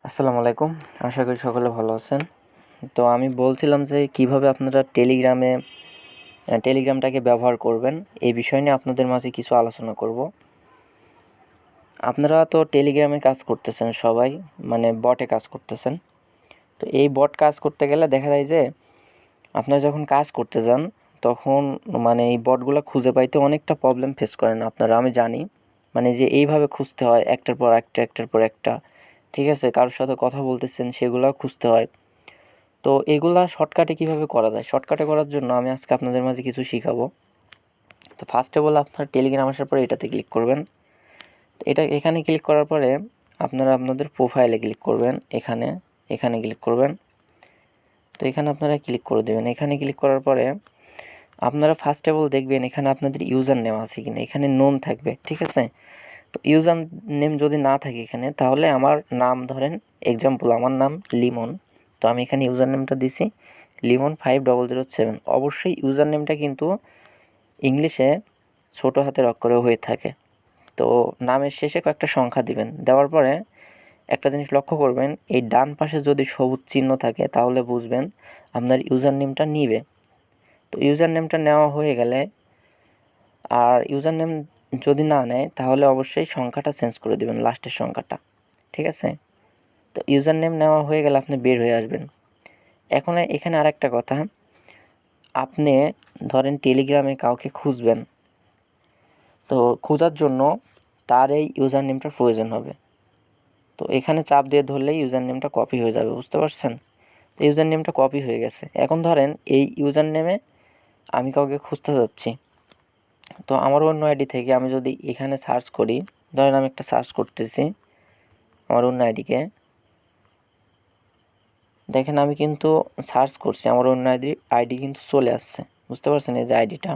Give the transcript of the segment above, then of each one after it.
আসসালামু আলাইকুম। আশা করি সকলে ভালো আছেন। তো আমি বলছিলাম যে কিভাবে আপনারা টেলিগ্রামটাকে ব্যবহার করবেন এই বিষয় নিয়ে আপনাদের মাঝে কিছু আলোচনা করব। আপনারা তো টেলিগ্রামে কাজ করতেছেন সবাই, মানে বটে কাজ করতেছেন। তো এই বট কাজ করতে গেলে দেখা যায় যে আপনারা যখন কাজ করতে যান তখন মানে এই বটগুলো খুঁজে পাইতে অনেকটা প্রবলেম ফেস করেন আপনারা, আমি জানি। মানে যে এইভাবে খুঁজতে হয় একটার পর একটা, ঠিক আছে, কারোর সাথে কথা বলতেছেন সেগুলোও খুঁজতে হয়। তো এগুলা শর্টকাটে কিভাবে করা যায়, শর্টকাটে করার জন্য আমি আজকে আপনাদের মাঝে কিছু শিখাবো। তো ফার্স্ট অফ অল আপনার টেলিগ্রাম আসার পরে এটাতে ক্লিক করবেন। তো এখানে ক্লিক করার পরে আপনারা আপনাদের প্রোফাইলে ক্লিক করবেন, এখানে ক্লিক করবেন। তো এখানে আপনারা ক্লিক করে দেবেন। এখানে ক্লিক করার পরে আপনারা ফার্স্ট অফ অল দেখবেন এখানে আপনাদের ইউজার নেম আছে কিনা, এখানে নোন থাকবে, ঠিক আছে। তো ইউজার নেম যদি না থাকে এখানে, তাহলে আমার নাম ধরেন এক্সাম্পল আমার নাম লিমন। তো আমি এখানে ইউজার নেমটা দিছি Limon5007। অবশ্যই ইউজার নেমটা কিন্তু ইংলিশে ছোটো হাতের অক্ষরে হয়ে থাকে। তো নামের শেষে কয়েকটা সংখ্যা দিবেন। দেওয়ার পরে একটা জিনিস লক্ষ্য করবেন, এই ডান পাশে যদি সবুজ চিহ্ন থাকে তাহলে বুঝবেন আপনার ইউজার নেমটা নিবে। তো ইউজার নেমটা নেওয়া হয়ে গেলে, আর ইউজার নেম যদি না নেয় তাহলে অবশ্যই সংখ্যাটা চেঞ্জ করে দেবেন, লাস্টের সংখ্যাটা, ঠিক আছে। তো ইউজার নেম নেওয়া হয়ে গেলে আপনি বের হয়ে আসবেন। এখন এখানে আরেকটা কথা, আপনি ধরেন টেলিগ্রামে কাউকে খুঁজবেন, তো খোঁজার জন্য তার এই ইউজার নেমটার প্রয়োজন হবে। তো এখানে চাপ দিয়ে ধরলেই ইউজার নেমটা কপি হয়ে যাবে, বুঝতে পারছেন। তো ইউজার নেমটা কপি হয়ে গেছে। এখন ধরেন এই ইউজার নেমে আমি কাউকে খুঁজতে যাচ্ছি। তো আমার অন্য আইডি থেকে আমি যদি এখানে সার্চ করি, ধরেন আমি একটা সার্চ করতেছি আমার অন্য আইডিকে, দেখেন আমি কিন্তু সার্চ করছি, আমার অন্য আইডি কিন্তু চলে আসছে, বুঝতে পারছেন, এই যে আইডিটা।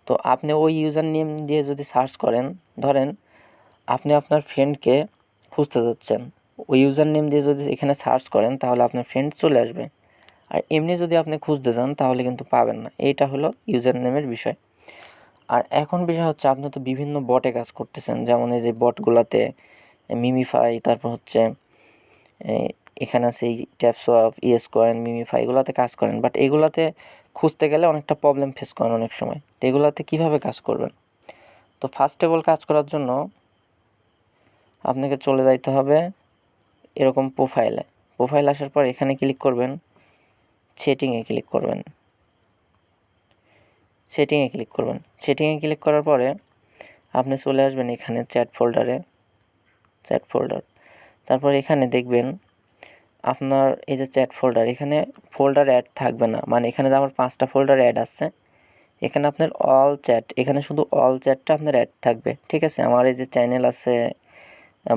তো আপনি ওই ইউজার নেম দিয়ে যদি সার্চ করেন, ধরেন আপনি আপনার ফ্রেন্ডকে খুঁজতে যাচ্ছেন, ওই ইউজার নেম দিয়ে যদি এখানে সার্চ করেন তাহলে আপনার ফ্রেন্ড চলে আসবে। আর এমনি যদি আপনি খুঁজতে যান তাহলে কিন্তু পাবেন না। এইটা হলো ইউজার নেমের বিষয়। আর এখন বিষয় হচ্ছে আপনি তো বিভিন্ন বটে কাজ করতেছেন, যেমন এই যে বটগুলাতে মিমিফাই, তারপর হচ্ছে এখানে আছে এই ট্যাপসোয়াপ, ইয়েসকয়েন, মিমিফাই, এগুলাতে কাজ করেন। বাট এগুলাতে খুঁজতে গেলে অনেকটা প্রবলেম ফেস করেন অনেক সময়। তো এগুলাতে কীভাবে কাজ করবেন? তো ফার্স্ট অফ অল কাজ করার জন্য আপনাকে চলে যাইতে হবে এরকম প্রোফাইল আসার পর এখানে ক্লিক করবেন, সেটিংয়ে ক্লিক করবেন। সেটিংয়ে ক্লিক করার পরে আপনি চলে আসবেন এখানে চ্যাট ফোল্ডার। তারপর এখানে দেখবেন আপনার এই যে চ্যাট ফোল্ডার, এখানে ফোল্ডার অ্যাড থাকবে না, মানে এখানে যে আমার 5টা ফোল্ডার অ্যাড আছে, এখানে আপনার অল চ্যাট, এখানে শুধু অল চ্যাটটা আপনার অ্যাড থাকবে, ঠিক আছে। আমার এই যে চ্যানেল আছে,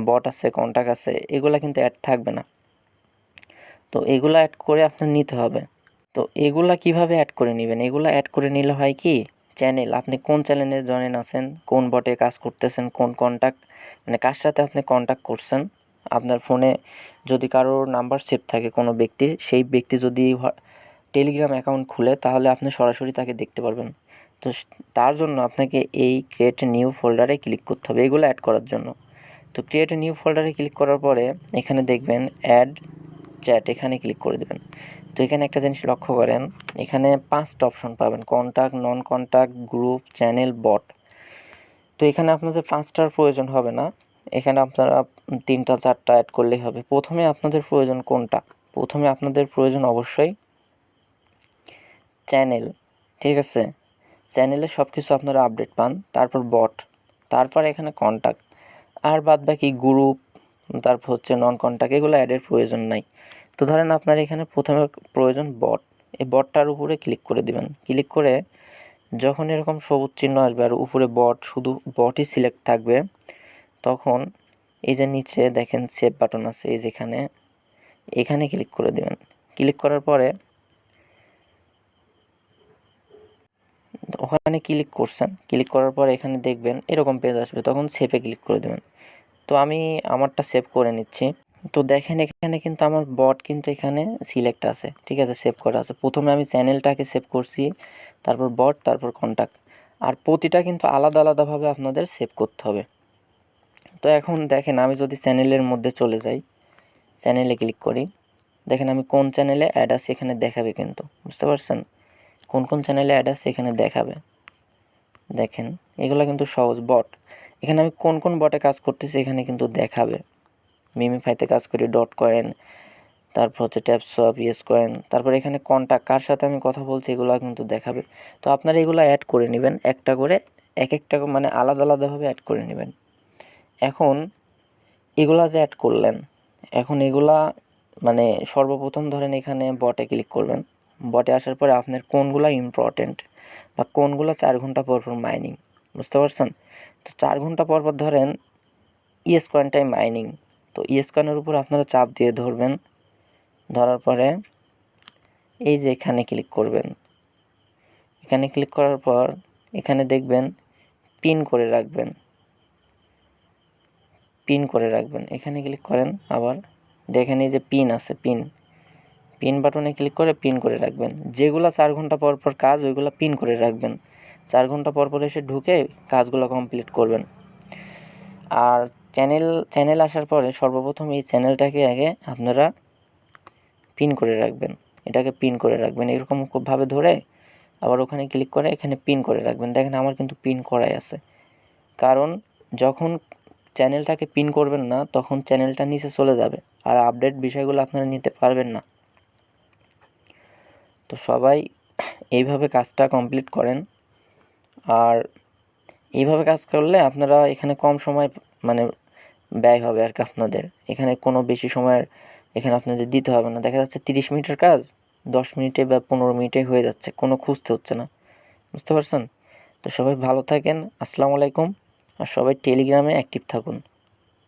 বট আছে, কন্ট্যাক্ট আছে, এগুলা কিন্তু অ্যাড থাকবে না। তো এগুলা অ্যাড করে আপনার নিতে হবে। তো এগুলা কিভাবে অ্যাড করে নেবেন? এগুলা অ্যাড করে নিলে হয় কি, চ্যানেল, আপনি কোন চ্যানেলে জয়েন আছেন, কোন বটে কাজ করতেছেন, কোন কন্ট্যাক্ট, মানে কার সাথে আপনি কন্ট্যাক্ট করছেন, আপনার ফোনে যদি কারোর নাম্বার সেভ থাকে কোনো ব্যক্তির, সেই ব্যক্তি যদি টেলিগ্রাম অ্যাকাউন্ট খুলে তাহলে আপনি সরাসরি তাকে দেখতে পারবেন। তো তার জন্য আপনাকে এই ক্রিয়েট নিউ ফোল্ডারে ক্লিক করতে হবে এগুলো অ্যাড করার জন্য। তো ক্রিয়েট নিউ ফোল্ডারে ক্লিক করার পরে এখানে দেখবেন অ্যাড চ্যাট, এখানে ক্লিক করে দেবেন। তো এখানে একটা জিনিস লক্ষ্য করেন, এখানে 5টা অপশন পাবেন, contact, non contact, group, channel, bot. তো এখানে আপনাদের 5টার প্রয়োজন হবে না, এখানে আপনারা 3টা 4টা অ্যাড করলেই হবে। প্রথমে আপনাদের প্রয়োজন কোনটা? প্রথমে আপনাদের প্রয়োজন অবশ্যই চ্যানেল, ঠিক আছে। চ্যানেলে সব কিছু আপনারা আপডেট পান। তারপর বট, তারপর এখানে কন্ট্যাক্ট, আর বাদ বাকি গ্রুপ, তারপর হচ্ছে নন কন্ট্যাক্ট, এগুলো অ্যাডের প্রয়োজন নাই। তো ধরেন আপনার এখানে প্রথমে প্রয়োজন বট, এই বটটার উপরে ক্লিক করে দিবেন। ক্লিক করে যখন এরকম সবুজ চিহ্ন আসবে আর উপরে বট, শুধু বটই সিলেক্ট থাকবে, তখন এই যে নিচে দেখেন সেভ বাটন আছে, এই যেখানে, এখানে ক্লিক করে দেবেন। ক্লিক করার পরে ওখানে ক্লিক করছেন, ক্লিক করার পর এখানে দেখবেন এরকম পেজ আসবে, তখন সেভে ক্লিক করে দেবেন। তো আমি আমারটা সেভ করে নিচ্ছি। তো দেখেন এখানে কিন্তু আমার বট কিন্তু এখানে সিলেক্ট আছে, ঠিক আছে, সেভ করা আছে। প্রথমে আমি চ্যানেলটাকে সেভ করছি, তারপর বট, তারপর কন্ট্যাক্ট, আর প্রতিটা কিন্তু আলাদা আলাদাভাবে আপনাদের সেভ করতে হবে। তো এখন দেখেন আমি যদি চ্যানেলের মধ্যে চলে যাই, চ্যানেলে ক্লিক করি, দেখেন আমি কোন চ্যানেলে অ্যাড আছি এখানে দেখাবে কিন্তু, বুঝতে পারছেন? কোন কোন চ্যানেলে অ্যাড আছে এখানে দেখাবে। দেখেন এগুলো কিন্তু সহজ বট। এখানে আমি কোন কোন বটে কাজ করতেছি এখানে কিন্তু দেখাবে। মিমিফাইতে কাজ করি, ডট কয়েন, তারপর হচ্ছে ট্যাপসপ, ইয়েস কয়েন, তারপর এখানে কন্টাক্ট, কার সাথে আমি কথা বলছি এগুলো কিন্তু দেখাবে। তো আপনারা এগুলো অ্যাড করে নেবেন একটা করে, এক একটা মানে আলাদা আলাদাভাবে অ্যাড করে নেবেন। এখন এগুলা যে অ্যাড করলেন, এখন এগুলা মানে সর্বপ্রথম ধরেন এখানে বটে ক্লিক করবেন। বটে আসার পরে আপনার কোনগুলা ইম্পর্টেন্ট বা কোনগুলো 4 ঘন্টা পর পর মাইনিং, বুঝতে পারছেন? তো 4 ঘন্টা পর পর ধরেন ইয়েস কয়েনটাই মাইনিং। তো ইয়েস কয়েনের উপর আপনারা চাপ দিয়ে ধরবেন, ধরার পরে এই যে এখানে ক্লিক করবেন। এখানে ক্লিক করার পর এখানে দেখবেন পিন করে রাখবেন, পিন করে রাখবেন। এখানে ক্লিক করেন, আবার দেখেন এই যে পিন আছে, পিন বাটনে ক্লিক করে পিন করে রাখবেন। যেগুলো 4 ঘন্টা পর পর কাজ ওইগুলো পিন করে রাখবেন। 4 ঘন্টা পর পর এসে ঢুকে কাজগুলো কমপ্লিট করবেন। আর চ্যানেল আসার পরে সর্বপ্রথম এই চ্যানেলটাকে আগে আপনারা পিন করে রাখবেন, এটাকে পিন করে রাখবেন এরকম খুবভাবে ধরে, আবার ওখানে ক্লিক করে এখানে পিন করে রাখবেন। দেখেন আমার কিন্তু পিন করাই আছে, কারণ যখন চ্যানেলটাকে পিন করবেন না তখন চ্যানেলটা নিচে চলে যাবে আর আপডেট বিষয়গুলো আপনারা নিতে পারবেন না। তো সবাই এইভাবে কাজটা কমপ্লিট করেন। আর এইভাবে কাজ করলে আপনারা এখানে কম সময় মানে ব্যয় হবে আর কি আপনাদের। এখানে কোনো বেশি সময়ের এখানে আপনাদের দিতে হবে না। দেখা যাচ্ছে 30 মিনিটের কাজ 10 মিনিটে বা 15 মিনিটে হয়ে যাচ্ছে, কোনো খুঁজতে হচ্ছে না, বুঝতে পারছেন? তো সবাই ভালো থাকেন, আসসালামু আলাইকুম। আর সবাই টেলিগ্রামে অ্যাক্টিভ থাকুন।